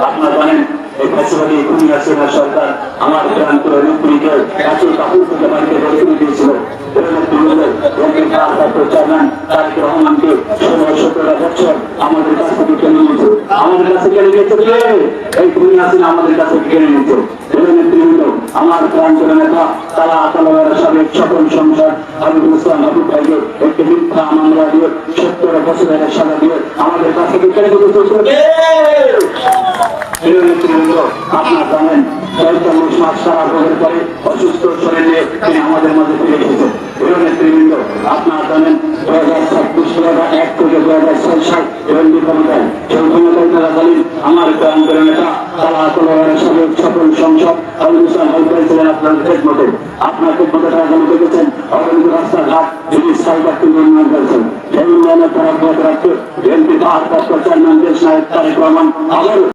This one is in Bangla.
আপনারা জানেন এই ফ্যাসিলিটি খুবই হাসিনা সরকার আমার প্রান্তর নেত্রীকে এত কাপড় থেকে বাড়িতে বের দিয়েছিল। তারেক রহমানকে 16-17 বছর আমাদের কাছ থেকে কেড়ে নিয়েছে। আমাদের কাছে কেড়ে নিয়েছে কে? এই খুনি হাসিনা আমাদের কাছে কেড়ে নিয়েছে। নেতৃবৃন্দ, আমার প্রান্তর নেতা তারা আতালয়ের সাবেক সকল সংসদ হাবিবুল ইসলাম হাবিব ভাইকে একটি মিথ্যা মামলা দিয়ে 70 বছরের সাজা দিয়ে আমাদের কাছ থেকে কেড়ে নিতে নেতৃবৃন্দ, আপনারা জানেন 45 মাস সারা ভোগের পরে অসুস্থ শরীর নিয়ে তিনি আমাদের মাঝে ফিরে এসেছেন। নেতৃবৃন্দ, আপনারা জানেন 2026-1 থেকে 2006 সাল ক্ষমতায় সেই ক্ষমতায় থাকাকালীন আমার প্রান্তর নেতা তারা আতালয়ের সাবেক সকল সংসদ হাবিবুল ইসলাম হাবিব ভাই ছিলেন আপনাদের খেদমতে। আপনার খেদমতে টাকাগুলো দেখেছেন অবৈধ রাস্তাঘাট ব্রিজ সাইবার উন্নয়ন করেছেন। সেই উন্নয়নের তারা রাখতে বিএনপি পাহাড় চেয়ারম্যান দেশ নায়ক তারেক রহমান আবার